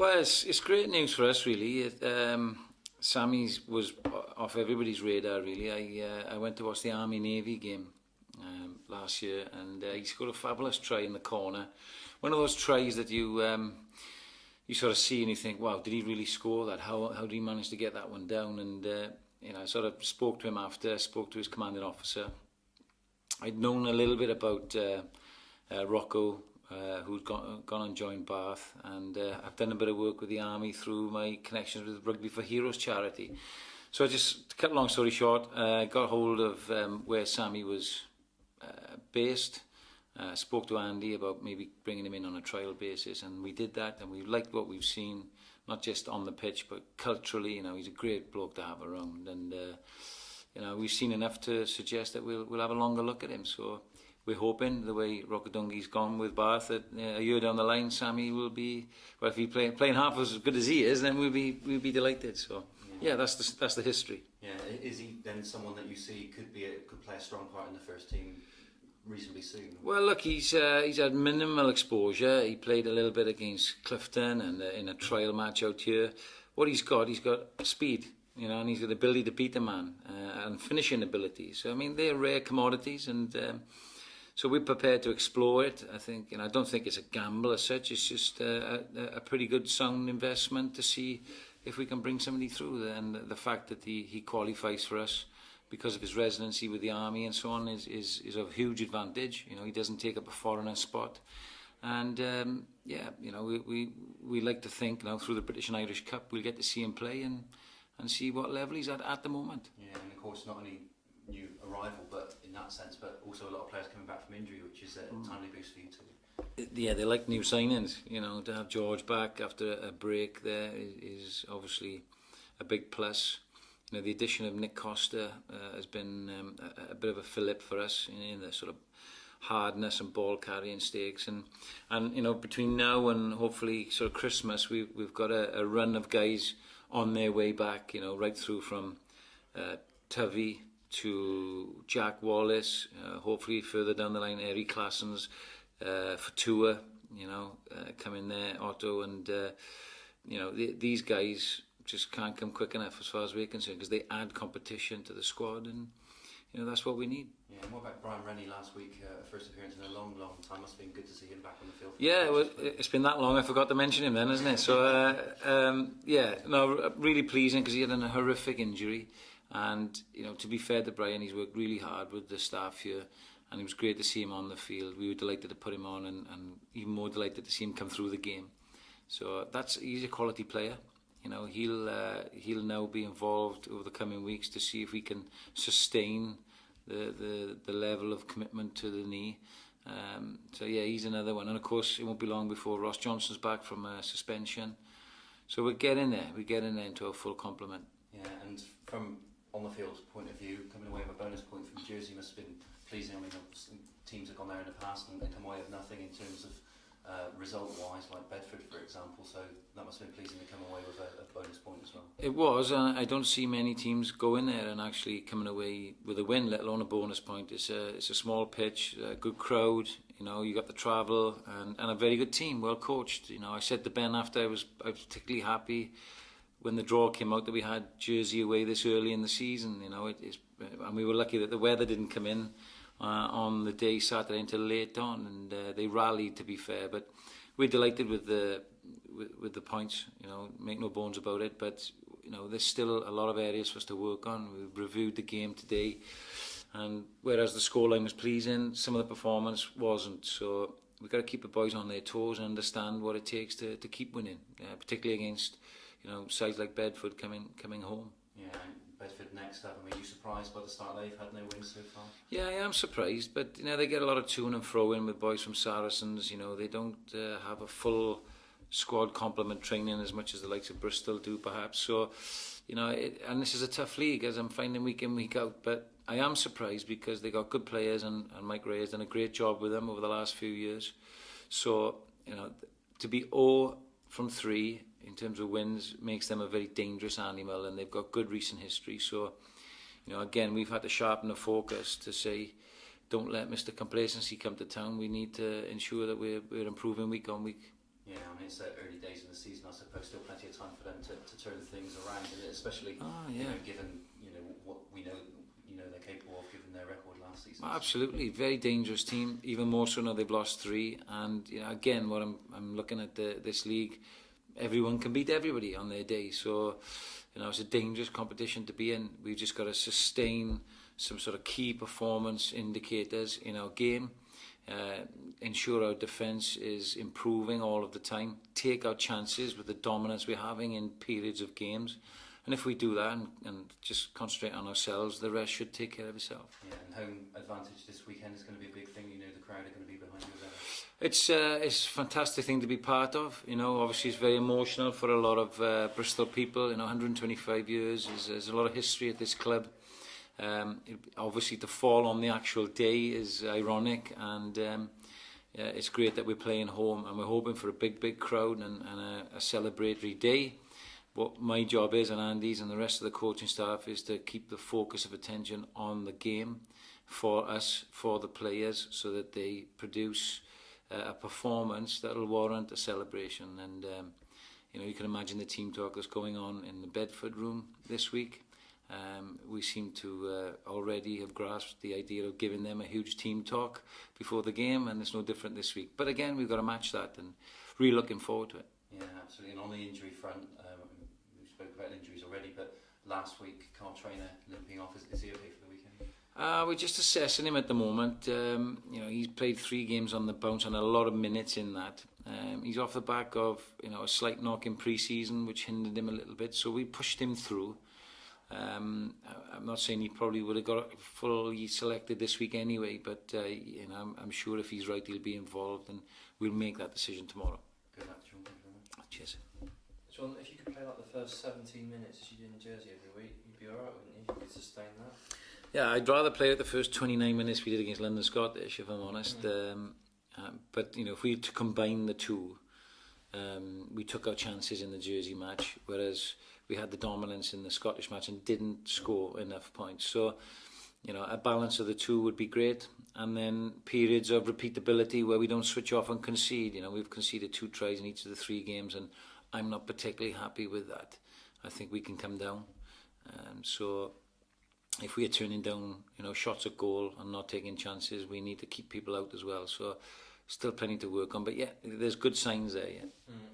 Well, it's great news for us, really. Sammy's was off everybody's radar, really. I went to watch the Army-Navy game last year, and he scored a fabulous try in the corner. One of those tries that you sort of see and you think, wow, did he really score that? How did he manage to get that one down? And I sort of spoke to him after, spoke to his commanding officer. I'd known a little bit about Rocco, who'd gone and joined Bath, and I've done a bit of work with the Army through my connections with Rugby for Heroes charity. So I just, to cut a long story short, got hold of where Sammy was based, spoke to Andy about maybe bringing him in on a trial basis, and we did that, and we liked what we've seen, not just on the pitch, but culturally. He's a great bloke to have around, and we've seen enough to suggest that we'll have a longer look at him. So we're hoping, the way Rockadungi's gone with Bath, that a year down the line, Sammy will be, well, if he's playing half as good as he is, then we'll be delighted. So yeah, that's the history. Yeah, is he then someone that you see could play a strong part in the first team reasonably soon? Well, look, he's had minimal exposure. He played a little bit against Clifton and in a trial match out here. What he's got speed, and he's got the ability to beat a man and finishing ability. So I mean, they're rare commodities, and so we're prepared to explore it. I think, I don't think it's a gamble as such. It's just a pretty good sound investment to see if we can bring somebody through. And the fact that he qualifies for us because of his residency with the Army and so on is a huge advantage. He doesn't take up a foreigner spot. And we like to think now through the British and Irish Cup we'll get to see him play and see what level he's at the moment. Yeah, and of course not only new arrival, but in that sense, but also a lot of players coming back from injury, which is a timely boost for you too. Yeah, they like new signings. To have George back after a break there is obviously a big plus. The addition of Nick Costa has been a bit of a fillip for us in the sort of hardness and ball carrying stakes, and between now and hopefully sort of Christmas, we've got a run of guys on their way back. Right through from Tuvey to Jack Wallace, hopefully further down the line, Eric Claessens, Fatua, coming there, Otto, and these guys just can't come quick enough as far as we're concerned, because they add competition to the squad, and that's what we need. Yeah, and what about Brian Rennie last week? First appearance in a long time. Must have been good to see him back on the field. Yeah, well, it's been that long. I forgot to mention him then, isn't it? So really pleasing, because he had a horrific injury, and to be fair to Brian, he's worked really hard with the staff here, and it was great to see him on the field. We were delighted to put him on, and even more delighted to see him come through the game. So he's a quality player. He'll now be involved over the coming weeks to see if we can sustain the level of commitment to the knee. So yeah, he's another one, and of course it won't be long before Ross Johnson's back from suspension. So we're getting there. We're getting there into a full complement. Yeah, and from on the field point of view, coming away with a bonus point from Jersey must have been pleasing. I mean, teams have gone there in the past and come away with nothing in terms of result-wise, like Bedford, for example. So that must have been pleasing to come away with a bonus point as well. It was, and I don't see many teams go in there and actually coming away with a win, let alone a bonus point. It's a small pitch, a good crowd. You got the travel and a very good team, well coached. I said to Ben after I was particularly happy when the draw came out that we had Jersey away this early in the season. And we were lucky that the weather didn't come in on the day Saturday until late on, and they rallied, to be fair. But we're delighted with the points. Make no bones about it. But there's still a lot of areas for us to work on. We reviewed the game today, and whereas the scoreline was pleasing, some of the performance wasn't. So we've got to keep the boys on their toes and understand what it takes to keep winning, particularly against sides like Bedford coming home. Yeah. Bedford next up. I mean, are you surprised by the start they've had? No wins so far? Yeah, I am surprised, but they get a lot of to and fro in with boys from Saracens. They don't have a full squad complement training as much as the likes of Bristol do, perhaps. So, and this is a tough league, as I'm finding week in, week out. But I am surprised because they got good players, and Mike Ray has done a great job with them over the last few years. So, to be 0 from 3 in terms of wins makes them a very dangerous animal, and they've got good recent history. So, again, we've had to sharpen the focus to say, don't let Mr. Complacency come to town. We need to ensure that we're improving week on week. Yeah, I mean, it's early days in the season, I suppose. Still plenty of time for them to turn things around, especially given what we know they're capable of, given their record last season. Absolutely, very dangerous team. Even more so now they've lost 3. And again, what I'm looking at this league, everyone can beat everybody on their day. So it's a dangerous competition to be in. We've just got to sustain some sort of key performance indicators in our game. Ensure our defence is improving all of the time, take our chances with the dominance we're having in periods of games, and if we do that and just concentrate on ourselves, the rest should take care of itself. Yeah, and home advantage this weekend is going to be a big thing. The crowd are going to be behind you as ever. It's a fantastic thing to be part of. Obviously it's very emotional for a lot of Bristol people. 125 years is a lot of history at this club. Obviously to fall on the actual day is ironic, and it's great that we're playing home, and we're hoping for a big crowd and a celebratory day. What my job is, and Andy's and the rest of the coaching staff, is to keep the focus of attention on the game for us, for the players, so that they produce a performance that will warrant a celebration. And you can imagine the team talk that's going on in the Bedford room this week. We seem to already have grasped the idea of giving them a huge team talk before the game, and it's no different this week. But again, we've got to match that, and really looking forward to it. Yeah, absolutely. And on the injury front, we spoke about injuries already, but last week, Carl Trainer limping off. Is he okay for the weekend? We're just assessing him at the moment. He's played 3 games on the bounce and a lot of minutes in that. He's off the back of a slight knock in pre-season, which hindered him a little bit, so we pushed him through. I'm not saying he probably would have got fully selected this week anyway, but I'm sure if he's right, he'll be involved, and we'll make that decision tomorrow. Good luck, Sean. Thank you very much. Cheers. Sean, if you could play like the first 17 minutes as you did in Jersey every week, you'd be alright, wouldn't you? If you could sustain that. Yeah, I'd rather play at the first 29 minutes we did against London Scottish, if I'm honest. But if we had to combine the two, we took our chances in the Jersey match, whereas we had the dominance in the Scottish match and didn't score enough points. So, a balance of the two would be great. And then periods of repeatability where we don't switch off and concede. We've conceded 2 tries in each of the 3 games, and I'm not particularly happy with that. I think we can come down. So if we are turning down, shots at goal and not taking chances, we need to keep people out as well. So still plenty to work on, but yeah, there's good signs there. Yeah.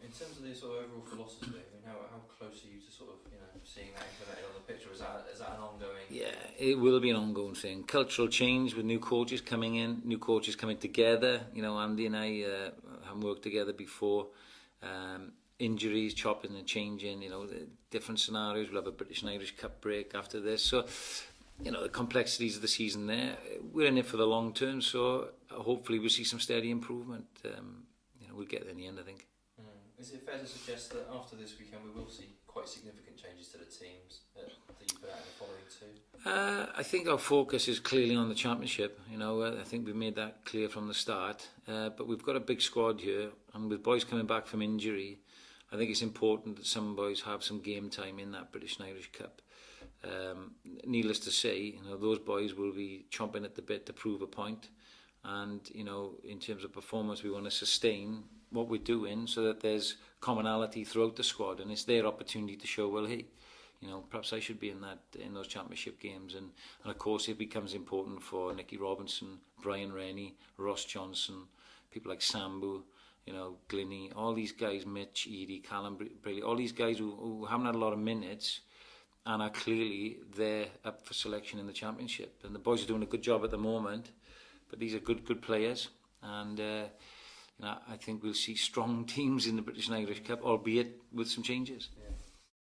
In terms of the sort of overall philosophy, how close are you to sort of seeing that implemented on the pitch, or is that an ongoing? Yeah, it will be an ongoing thing. Cultural change with new coaches coming in, new coaches coming together. Andy and I haven't worked together before. Injuries, chopping and changing. The different scenarios. We'll have a British and Irish Cup break after this, so. The complexities of the season there. We're in it for the long term, so hopefully we'll see some steady improvement. We'll get there in the end, I think. Is it fair to suggest that after this weekend we will see quite significant changes to the teams that you put out in the following 2? I think our focus is clearly on the championship. I think we've made that clear from the start. But we've got a big squad here, and with boys coming back from injury, I think it's important that some boys have some game time in that British and Irish Cup. Needless to say, those boys will be chomping at the bit to prove a point, and in terms of performance, we want to sustain what we're doing so that there's commonality throughout the squad, and it's their opportunity to show, well, hey, perhaps I should be in those championship games, and of course it becomes important for Nicky Robinson, Brian Rennie, Ross Johnson, people like Sambu, Glynny, all these guys, Mitch, Edie, Callum Braley, all these guys who haven't had a lot of minutes and are clearly there up for selection in the championship. And the boys are doing a good job at the moment, but these are good players, and I think we'll see strong teams in the British and Irish Cup, albeit with some changes. Yeah.